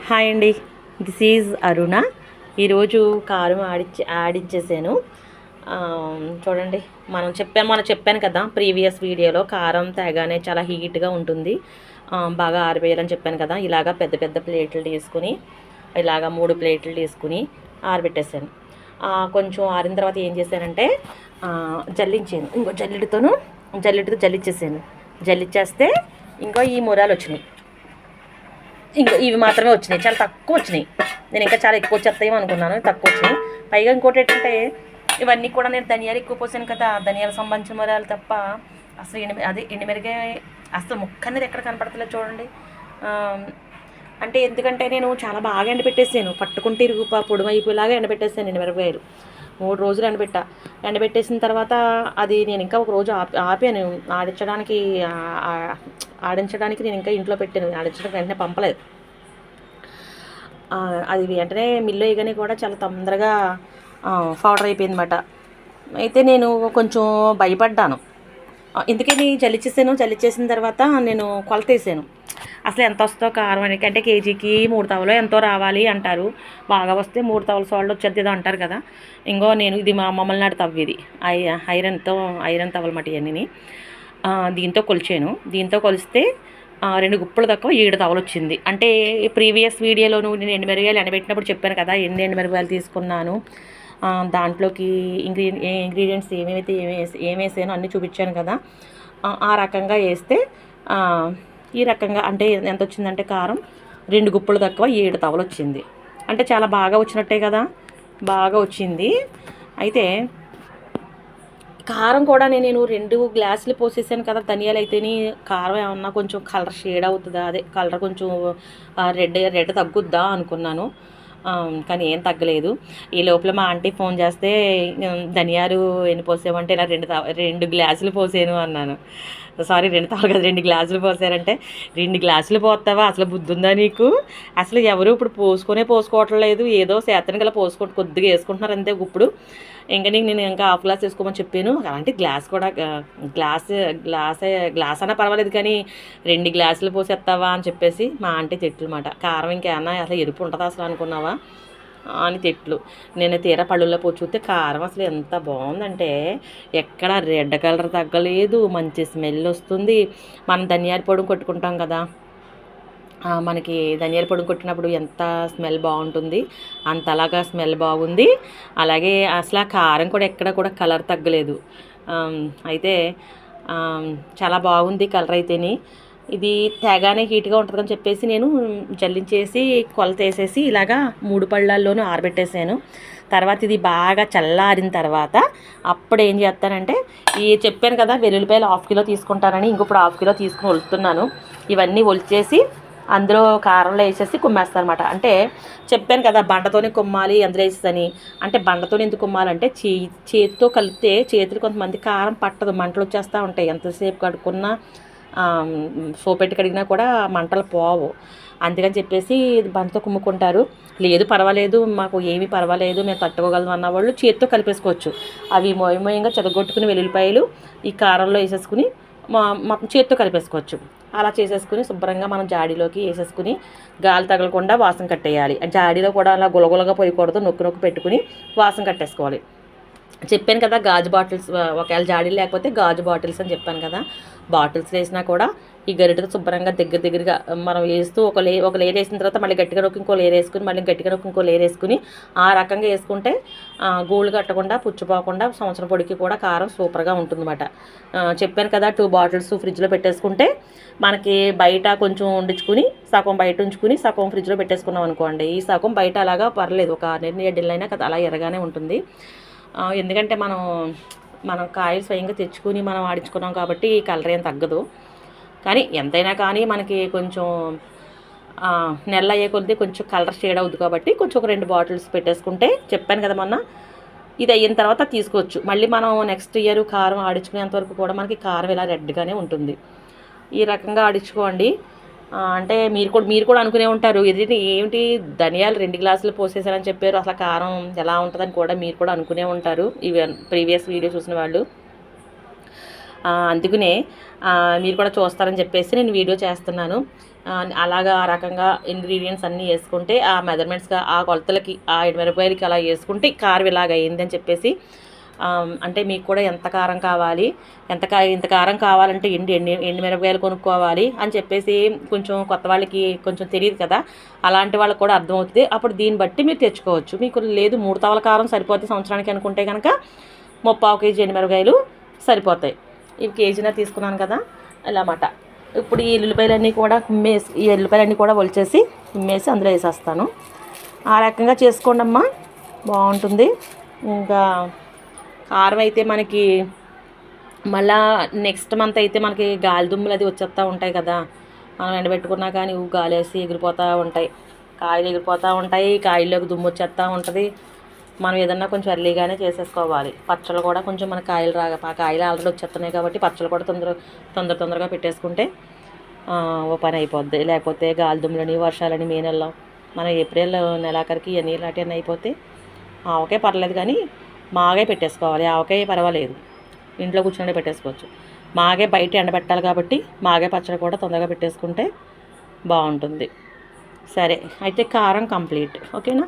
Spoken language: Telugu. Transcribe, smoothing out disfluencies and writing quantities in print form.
హాయ్ అండి, దిస్ ఈజ్ అరుణ. ఈరోజు కారం ఆడిచ్చేసాను. చూడండి, మనం చెప్పాను కదా ప్రీవియస్ వీడియోలో, కారం తేగానే చాలా హీట్గా ఉంటుంది, బాగా ఆరిపోయాలని చెప్పాను కదా. ఇలాగా పెద్ద పెద్ద ప్లేట్లు తీసుకుని, ఇలాగా 3 ప్లేట్లు తీసుకుని ఆరబెట్టేసాను. కొంచెం ఆరిన తర్వాత ఏం చేశానంటే జల్లించాను. జల్లిడితో జల్లిచ్చేసాను. జల్లిచ్చేస్తే ఇంకో ఈ మురాలు వచ్చినాయి. ఇంకా ఇవి మాత్రమే వచ్చినాయి, చాలా తక్కువ వచ్చినాయి. నేను ఇంకా చాలా ఎక్కువ వచ్చేస్తాయేమో అనుకున్నాను, తక్కువ వచ్చినాయి. పైగా ఇంకోటి ఏంటంటే, ఇవన్నీ కూడా నేను ధనియాలు ఎక్కువ పోసాను కదా, ధనియాలు సంబంధించిన మిరియాలు తప్ప అసలు ఎండుమిరగాయ అసలు ముక్క అనేది ఎక్కడ కనపడతలేదు చూడండి. అంటే ఎందుకంటే నేను చాలా బాగా ఎండబెట్టేసాను, పట్టుకుంటే ఇరుగు పొడిమైపోయేలాగా ఎండబెట్టేసాను. ఎండుమిరగాయలు 3 రోజులు ఎండబెట్టేసిన తర్వాత అది నేను ఇంకా ఒక రోజు ఆపాను ఆడించడానికి. నేను ఇంకా ఇంట్లో పెట్టాను, ఆడించడానికి వెంటనే పంపలేదు. అది వెంటనే మిల్లు వేయగానే కూడా చాలా తొందరగా పౌడర్ అయిపోయింది అన్నమాట. అయితే నేను కొంచెం భయపడ్డాను. ఎందుకని జల్లిచేసిన తర్వాత నేను కొలత వేసాను. అసలు ఎంత వస్తుందో కారం అంటే కేజీకి 3 తవలో ఎంతో రావాలి అంటారు. బాగా వస్తే 3 తవల సాల్ట్ వచ్చేది అంటారు కదా. ఇది మా మమ్మల్ని నాటి తవ్వి, ఇది ఐరన్ తవల మట్టి అన్నీ. దీంతో దీంతో కొలిస్తే 2 గుప్పలు తక్కువ 7 తవలు వచ్చింది. అంటే ప్రీవియస్ వీడియోలో నేను ఎండుమిరగాయలు ఎండబెట్టినప్పుడు చెప్పాను కదా, ఎండుమిరగాయలు తీసుకున్నాను, దాంట్లోకి ఇంగ్రీడియంట్స్ ఏమేసానో అన్నీ చూపించాను కదా. ఆ రకంగా వేస్తే ఈ రకంగా అంటే ఎంత వచ్చిందంటే కారం 2 గుప్పలు తక్కువ 7 తవలు వచ్చింది. అంటే చాలా బాగా వచ్చినట్టే కదా, బాగా వచ్చింది. అయితే కారం కూడా నేను 2 గ్లాసులు పోసేసాను కదా. ధనియాలు అయితేనే కారం ఏమన్నా కొంచెం కలర్ షేడ్ అవుతుందా, అదే కలర్ కొంచెం రెడ్ తగ్గుద్దా అనుకున్నాను, కానీ ఏం తగ్గలేదు. ఈ లోపల మా ఆంటీ ఫోన్ చేస్తే, ధనియాలు ఎన్ని పోసామంటే ఇలా 2 గ్లాసులు పోసాను అన్నాను. సారీ, 2 తవలు కదా, 2 గ్లాసులు పోసారంటే, 2 గ్లాసులు పోతావా, అసలు బుద్ధి ఉందా నీకు? అసలు ఎవరు ఇప్పుడు పోసుకోవటం లేదు, ఏదో శాతం గల కొద్దిగా వేసుకుంటున్నారు అంతే. ఇప్పుడు నేను ఇంకా హాఫ్ గ్లాస్ వేసుకోమని చెప్పాను. అలాంటి గ్లాస్ అన్నా పర్వాలేదు, కానీ 2 గ్లాసులు పోసేస్తావా అని చెప్పేసి మా ఆంటీ తిట్లు మాట. కారం ఇంకేమన్నా అసలు ఎరుపు ఉంటుందా అసలు అనుకున్నావా అని తిట్లు. నేను తీరా పళ్ళుల్లో పోయి చూస్తే కారం అసలు ఎంత బాగుందంటే, ఎక్కడ రెడ్ కలర్ తగ్గలేదు, మంచి స్మెల్ వస్తుంది. మనం ధనియాల పొడి కొట్టుకుంటాం కదా, మనకి ధనియాల పొడి కొట్టినప్పుడు ఎంత స్మెల్ బాగుంటుంది, అంతలాగా స్మెల్ బాగుంది. అలాగే అసలు ఆ కారం కూడా ఎక్కడ కూడా కలర్ తగ్గలేదు. అయితే చాలా బాగుంది కలర్ అయితేని. ఇది తేగానే హీట్గా ఉంటుందని చెప్పేసి నేను జల్లించేసి కొలత వేసేసి ఇలాగా 3 పళ్ళల్లోనూ ఆరబెట్టేసాను. తర్వాత ఇది బాగా చల్లారిన తర్వాత అప్పుడు ఏం చేస్తానంటే, చెప్పాను కదా వెల్లుల్లిపాయలు 1/2 కిలో తీసుకుంటానని, ఇంకొప్పుడు 1/2 కిలో తీసుకుని ఒలుతున్నాను. ఇవన్నీ ఒలిచేసి అందులో కారంలో వేసేసి కుమ్మేస్తాను అనమాట. అంటే చెప్పాను కదా బండతోనే కుమ్మాలి అందులో వేసేసని. అంటే బండతోనే ఎందుకు కుమ్మాలంటే, చేతితో కలిపితే చేతులు కొంతమంది కారం పట్టదు, మంటలు వచ్చేస్తూ ఉంటాయి. ఎంతసేపు కడుక్కున్నా సోపెట్టి కడిగినా కూడా మంటలు పోవు. అందుకని చెప్పేసి బండతో కుమ్ముకుంటారు. లేదు పర్వాలేదు, మాకు ఏమీ పర్వాలేదు, మేము తట్టుకోగలం అన్న వాళ్ళు చేతితో కలిపేసుకోవచ్చు. అవి మోయంగా చెదగొట్టుకుని వెల్లుల్లిపాయలు ఈ కారంలో వేసేసుకుని మొత్తం చేతితో కలిపేసుకోవచ్చు. అలా చేసేసుకుని శుభ్రంగా మనం జాడీలోకి వేసేసుకుని గాలి తగలకుండా వాసన కట్టేయాలి. జాడీలో కూడా అలా గులగులగా పోయకూడదు, నొక్కి పెట్టుకుని వాసన కట్టేసుకోవాలి. చెప్పాను కదా గాజు బాటిల్స్, ఒకవేళ జాడీలు లేకపోతే గాజు బాటిల్స్ అని చెప్పాను కదా. బాటిల్స్ వేసినా కూడా ఈ గరిటతో శుభ్రంగా దగ్గరగా మనం వేస్తూ ఒక లేయర్ వేసిన తర్వాత మళ్ళీ గట్టిగా నొక్కి ఇంకో లేయర్ వేసుకుని, మళ్ళీ గట్టిగా నొక్కి ఇంకో లేయర్ వేసుకుని ఆ రకంగా వేసుకుంటే గూళ్ళు కట్టకుండా పుచ్చిపోకుండా సంవత్సరం పొడికి కూడా కారం సూపర్గా ఉంటుందన్నమాట. చెప్పాను కదా 2 బాటిల్స్ ఫ్రిడ్జ్లో పెట్టేసుకుంటే మనకి బయట కొంచెం వండించుకుని సగం బయట ఉంచుకుని సగం ఫ్రిడ్జ్లో పెట్టేసుకున్నాం అనుకోండి, ఈ సగం బయట అలాగా పర్లేదు, ఒక 6 నెలలైనా కదా అలా ఎర్రగానే ఉంటుంది. ఎందుకంటే మనం కాయలు స్వయంగా తెచ్చుకుని మనం ఆడించుకున్నాం కాబట్టి కలర్ ఏం తగ్గదు. కానీ ఎంతైనా కానీ మనకి కొంచెం నెల అయ్యే కొద్దీ కొంచెం కలర్ షేడ్ అవుతుంది కాబట్టి కొంచెం ఒక 2 బాటిల్స్ పెట్టేసుకుంటే, చెప్పాను కదా మొన్న, ఇది అయిన తర్వాత తీసుకోవచ్చు. మళ్ళీ మనం నెక్స్ట్ ఇయర్ కారం ఆడించుకునేంత వరకు కూడా మనకి కారం ఇలా రెడ్గానే ఉంటుంది. ఈ రకంగా ఆడించుకోండి. అంటే మీరు కూడా అనుకునే ఉంటారు, ఏమిటి ధనియాలు 2 గ్లాసులు పోసేసారని చెప్పారు, అసలు కారం ఎలా ఉంటుందని కూడా మీరు కూడా అనుకునే ఉంటారు, ఇవి ప్రీవియస్ వీడియో చూసిన వాళ్ళు. అందుకనే మీరు కూడా చూస్తారని చెప్పేసి నేను వీడియో చేస్తున్నాను. అలాగా ఆ రకంగా ఇంగ్రీడియంట్స్ అన్నీ వేసుకుంటే ఆ మెజర్మెంట్స్గా ఆ కొలతలకి ఆ ఎండుమిరపకాయలకి అలా వేసుకుంటే కారం ఇలాగ అయింది అని చెప్పేసి అంటే మీకు కూడా ఎంత కారం కావాలి ఇంత కారం కావాలంటే ఎండుమిరపకాయలు కొనుక్కోవాలి అని చెప్పేసి కొంచెం కొత్త వాళ్ళకి కొంచెం తెలియదు కదా, అలాంటి వాళ్ళకి కూడా అర్థమవుతుంది. అప్పుడు దీన్ని బట్టి మీరు తెచ్చుకోవచ్చు. మీకు లేదు 3 తవల కారం సరిపోతుంది సంవత్సరానికి అనుకుంటే కనుక 3/4 కేజీ ఎండుమిరపకాయలు సరిపోతాయి. ఇవి కేజీన తీసుకున్నాను కదా ఇలా మాట. ఇప్పుడు ఈ ఎల్లుల్లిపాయలన్నీ కూడా ఒలిచేసి కుమ్మేసి అందులో వేసేస్తాను. ఆ రకంగా చేసుకోండి అమ్మా, బాగుంటుంది. ఇంకా కారం అయితే మనకి మళ్ళా నెక్స్ట్ మంత్ అయితే మనకి గాలి దుమ్ములు అది వచ్చేస్తూ ఉంటాయి కదా, మనం ఎండబెట్టుకున్నా కానీ గాలేసి ఎగిరిపోతూ ఉంటాయి, కాయలు ఎగిరిపోతూ ఉంటాయి, కాయల్లోకి దుమ్ము వచ్చేస్తూ ఉంటుంది. మనం ఏదన్నా కొంచెం ఎర్లీగానే చేసేసుకోవాలి. పచ్చళ్ళు కూడా కొంచెం మన కాయలు కాయలు ఆల్రెడీ వచ్చేస్తున్నాయి కాబట్టి పచ్చళ్ళు కూడా తొందరగా పెట్టేసుకుంటే ఓ పని అయిపోద్ది. లేకపోతే గాలి దుమ్ములని వర్షాలని మే నెలలో మన ఏప్రిల్ నెలాఖరికి ఇవన్నీ ఇలాంటివన్నీ అయిపోతే ఆవకాయ పర్లేదు, కానీ మాగే పెట్టేసుకోవాలి. ఆవకాయ పర్వాలేదు, ఇంట్లో కూర్చొని పెట్టేసుకోవచ్చు. మాగే బయట ఎండబెట్టాలి కాబట్టి మాగే పచ్చడి కూడా తొందరగా పెట్టేసుకుంటే బాగుంటుంది. సరే అయితే కారం కంప్లీట్, ఓకేనా.